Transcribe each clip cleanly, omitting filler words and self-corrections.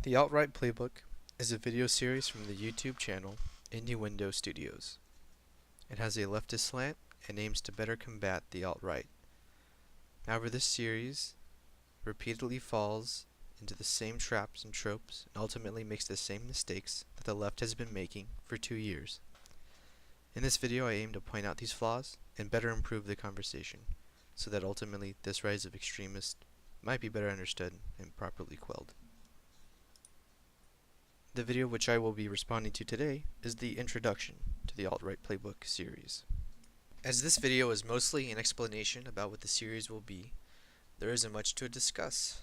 The Alt Right Playbook is a video series from the YouTube channel Innuendo Studios. It has a leftist slant and aims to better combat the alt-right. However, this series repeatedly falls into the same traps and tropes and ultimately makes the same mistakes that the left has been making for 2 years. In this video, I aim to point out these flaws and better improve the conversation, so that ultimately this rise of extremists might be better understood and properly quelled. The video which I will be responding to today is the introduction to the Alt Right Playbook series. As this video is mostly an explanation about what the series will be, there isn't much to discuss.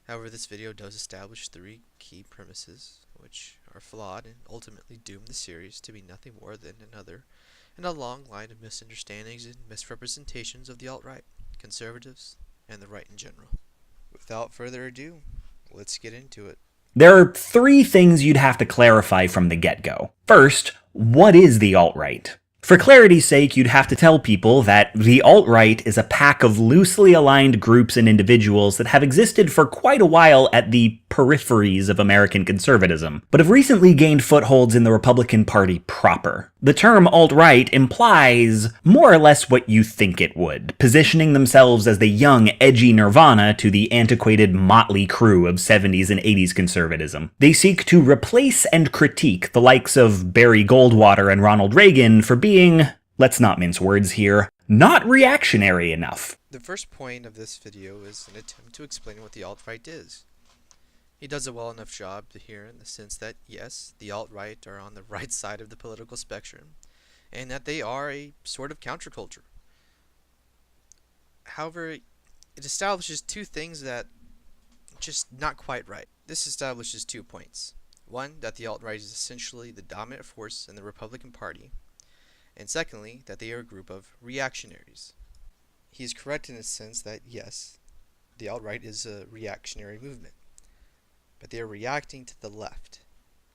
However, this video does establish 3 key premises which are flawed and ultimately doom the series to be nothing more than another in a long line of misunderstandings and misrepresentations of the alt-right, conservatives, and the right in general. Without further ado, let's get into it. There are 3 things you'd have to clarify from the get-go. First, what is the alt-right? For clarity's sake, you'd have to tell people that the alt-right is a pack of loosely aligned groups and individuals that have existed for quite a while at the peripheries of American conservatism, but have recently gained footholds in the Republican Party proper. The term alt-right implies more or less what you think it would, positioning themselves as the young, edgy nirvana to the antiquated motley crew of 70s and 80s conservatism. They seek to replace and critique the likes of Barry Goldwater and Ronald Reagan for being, let's not mince words here, not reactionary enough. The first point of this video is an attempt to explain what the alt-right is. He does a well enough job here in the sense that, yes, the alt-right are on the right side of the political spectrum, and that they are a sort of counterculture. However, it establishes 2 things that are just not quite right. This establishes 2 points. One, that the alt-right is essentially the dominant force in the Republican Party, and secondly, that they are a group of reactionaries. He is correct in the sense that, yes, the alt-right is a reactionary movement, but they are reacting to the left.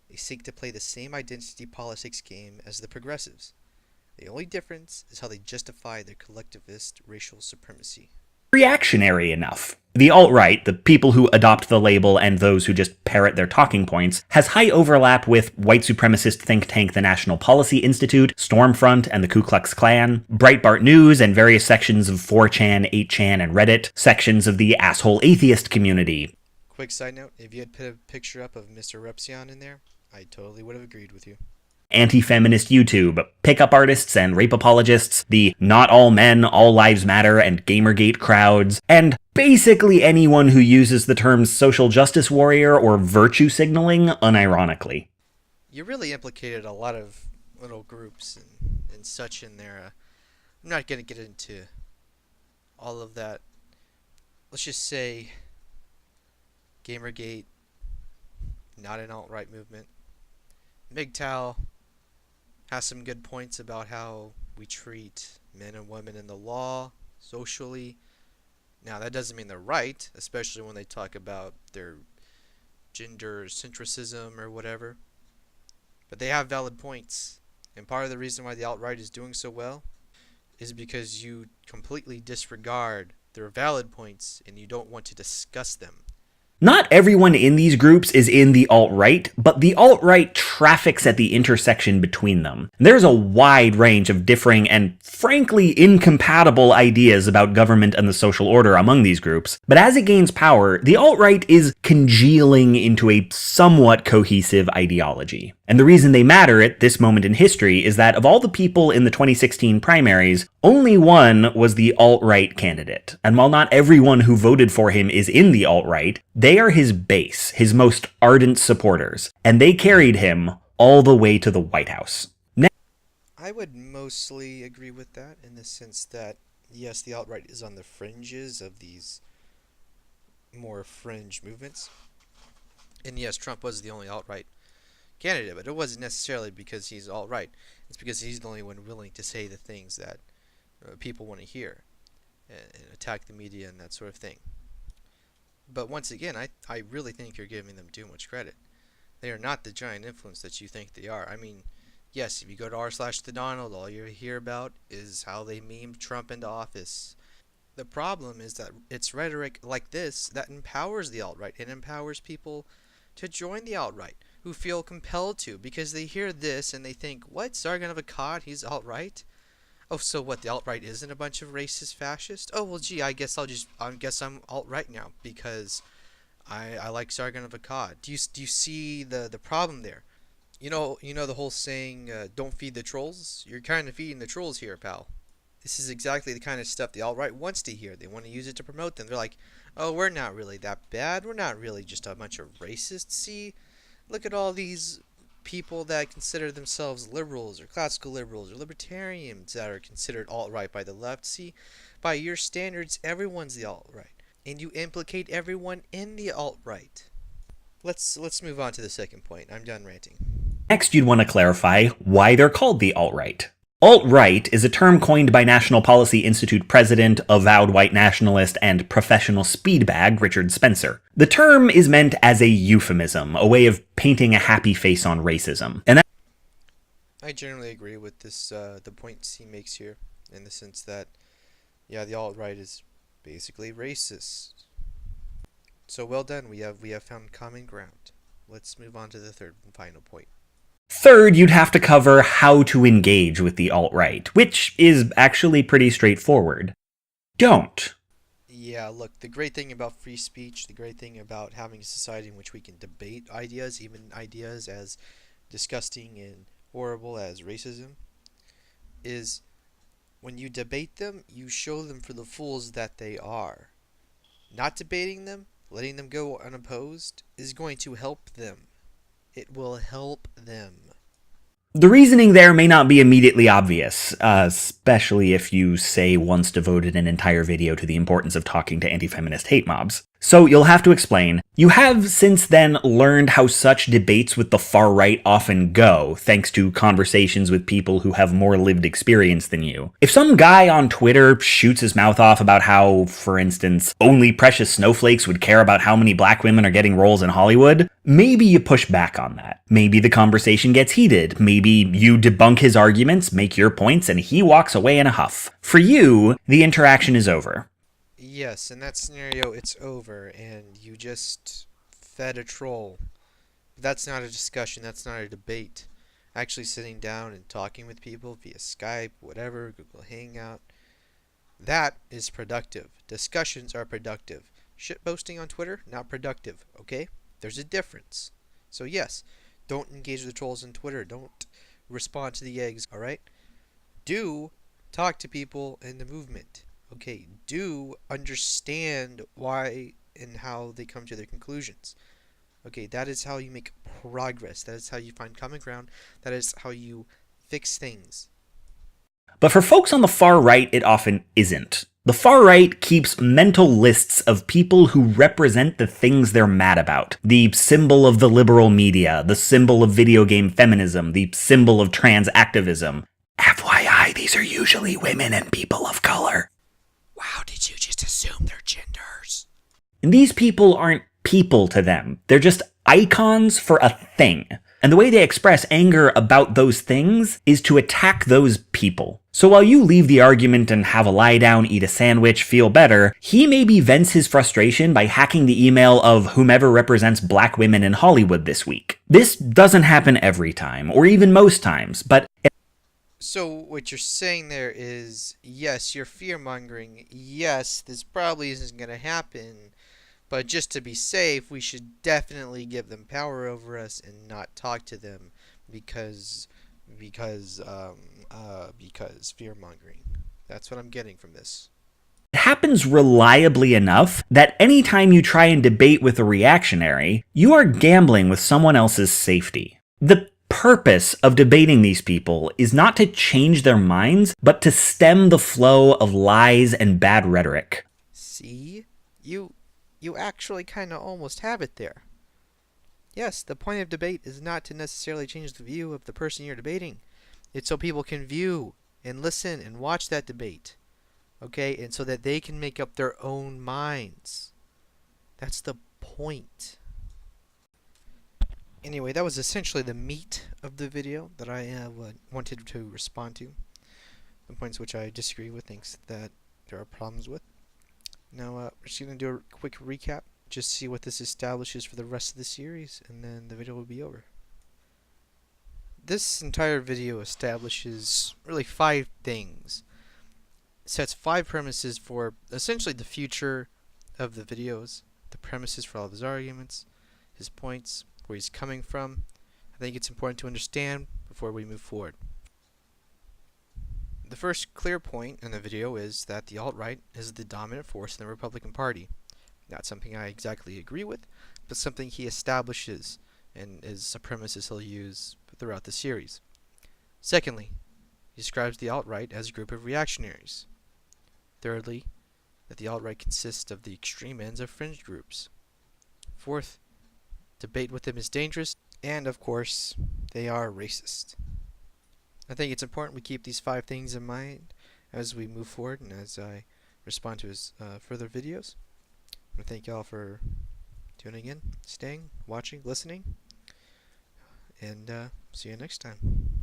They seek to play the same identity politics game as the progressives. The only difference is how they justify their collectivist racial supremacy. Reactionary enough. The alt-right, the people who adopt the label and those who just parrot their talking points, has high overlap with white supremacist think tank the National Policy Institute, Stormfront and the Ku Klux Klan, Breitbart News and various sections of 4chan, 8chan, and Reddit, sections of the asshole atheist community. Quick side note, if you had put a picture up of Mr. Repsion in there, I totally would have agreed with you. Anti-feminist YouTube, pickup artists and rape apologists, the not all men, all lives matter and Gamergate crowds, and basically anyone who uses the terms social justice warrior or virtue signaling unironically. You really implicated a lot of little groups and such in there. I'm not going to get into all of that. Let's just say Gamergate, not an alt-right movement. MGTOW has some good points about how we treat men and women in the law, socially. Now, that doesn't mean they're right, especially when they talk about their gender centricism or whatever. But they have valid points. And part of the reason why the alt-right is doing so well is because you completely disregard their valid points and you don't want to discuss them. Not everyone in these groups is in the alt-right, but the alt-right traffics at the intersection between them. There's a wide range of differing and frankly incompatible ideas about government and the social order among these groups, but as it gains power, the alt-right is congealing into a somewhat cohesive ideology. And the reason they matter at this moment in history is that of all the people in the 2016 primaries, only one was the alt-right candidate. And while not everyone who voted for him is in the alt-right, they are his base, his most ardent supporters, and they carried him all the way to the White House. I would mostly agree with that in the sense that, yes, the alt-right is on the fringes of these more fringe movements. And yes, Trump was the only alt-right candidate, but it wasn't necessarily because he's alt-right. It's because he's the only one willing to say the things that people want to hear and attack the media and that sort of thing. But once again, I really think you're giving them too much credit. They are not the giant influence that you think they are. I mean, yes, if you go to r/TheDonald, all you hear about is how they memed Trump into office. The problem is that it's rhetoric like this that empowers the alt-right. It empowers people to join the alt-right, who feel compelled to because they hear this and they think, what, Sargon of Akkad, he's alt-right? Oh, so what, the alt-right isn't a bunch of racist fascists? Oh, well, gee, I guess I'm alt-right now because I like Sargon of Akkad. Do you see the problem there? You know the whole saying, don't feed the trolls? You're kind of feeding the trolls here, pal. This is exactly the kind of stuff the alt-right wants to hear. They want to use it to promote them. They're like, oh, we're not really that bad. We're not really just a bunch of racists. See, look at all these people that consider themselves liberals or classical liberals or libertarians that are considered alt-right by the left. See, by your standards, everyone's the alt-right. And you implicate everyone in the alt-right. Let's move on to the second point. I'm done ranting. Next, you'd want to clarify why they're called the alt-right. Alt-right is a term coined by National Policy Institute president, avowed white nationalist, and professional speedbag Richard Spencer. The term is meant as a euphemism, a way of painting a happy face on racism. And I generally agree with the points he makes here, in the sense that, yeah, the alt-right is basically racist. So well done, we have found common ground. Let's move on to the third and final point. third, you'd have to cover how to engage with the alt-right, which is actually pretty straightforward. Don't. Yeah, look, the great thing about free speech, the great thing about having a society in which we can debate ideas, even ideas as disgusting and horrible as racism, is when you debate them, you show them for the fools that they are. Not debating them, letting them go unopposed, is going to help them. It will help them. The reasoning there may not be immediately obvious, especially if you, say, once devoted an entire video to the importance of talking to anti-feminist hate mobs. So you'll have to explain. You have since then learned how such debates with the far right often go, thanks to conversations with people who have more lived experience than you. If some guy on Twitter shoots his mouth off about how, for instance, only precious snowflakes would care about how many black women are getting roles in Hollywood, maybe you push back on that. Maybe the conversation gets heated. Maybe you debunk his arguments, make your points, and he walks away in a huff. For you, the interaction is over. Yes, in that scenario, it's over, and you just fed a troll. That's not a discussion, that's not a debate. Actually sitting down and talking with people via Skype, whatever, Google Hangout, that is productive. Discussions are productive. Shitposting on Twitter, not productive, okay? There's a difference. So yes, don't engage with the trolls on Twitter. Don't respond to the eggs, alright? Do talk to people in the movement. Okay, do understand why and how they come to their conclusions. Okay, that is how you make progress. That is how you find common ground. That is how you fix things. But for folks on the far right, it often isn't. The far right keeps mental lists of people who represent the things they're mad about. The symbol of the liberal media, the symbol of video game feminism, the symbol of trans activism. FYI, these are usually women and people of color. Wow, did you just assume their genders? And these people aren't people to them. They're just icons for a thing. And the way they express anger about those things is to attack those people. So while you leave the argument and have a lie down, eat a sandwich, feel better, he maybe vents his frustration by hacking the email of whomever represents black women in Hollywood this week. This doesn't happen every time, or even most times, but So what you're saying there is, yes, you're fear-mongering. Yes, this probably isn't going to happen. But just to be safe, we should definitely give them power over us and not talk to them because fear-mongering. That's what I'm getting from this. it happens reliably enough that anytime you try and debate with a reactionary, you are gambling with someone else's safety. The purpose of debating these people is not to change their minds, but to stem the flow of lies and bad rhetoric. See? You actually kind of almost have it there. Yes, the point of debate is not to necessarily change the view of the person you're debating. It's so people can view and listen and watch that debate. Okay? And so that they can make up their own minds. That's the point. Anyway, that was essentially the meat of the video that I wanted to respond to. The points which I disagree with, things that there are problems with. Now, we're just going to do a quick recap. just see what this establishes for the rest of the series, and then the video will be over. This entire video establishes really 5 things. It sets 5 premises for essentially the future of the videos, the premises for all of his arguments, his points, where he's coming from. I think it's important to understand before we move forward. The first clear point in the video is that the alt-right is the dominant force in the Republican Party. Not something I exactly agree with, but something he establishes and is a premises he'll use throughout the series. Secondly, he describes the alt-right as a group of reactionaries. Thirdly, that the alt-right consists of the extreme ends of fringe groups. Fourth, debate with them is dangerous, and of course, they are racist. I think it's important we keep these 5 things in mind as we move forward and as I respond to his further videos. I want to thank y'all for tuning in, staying, watching, listening, and see you next time.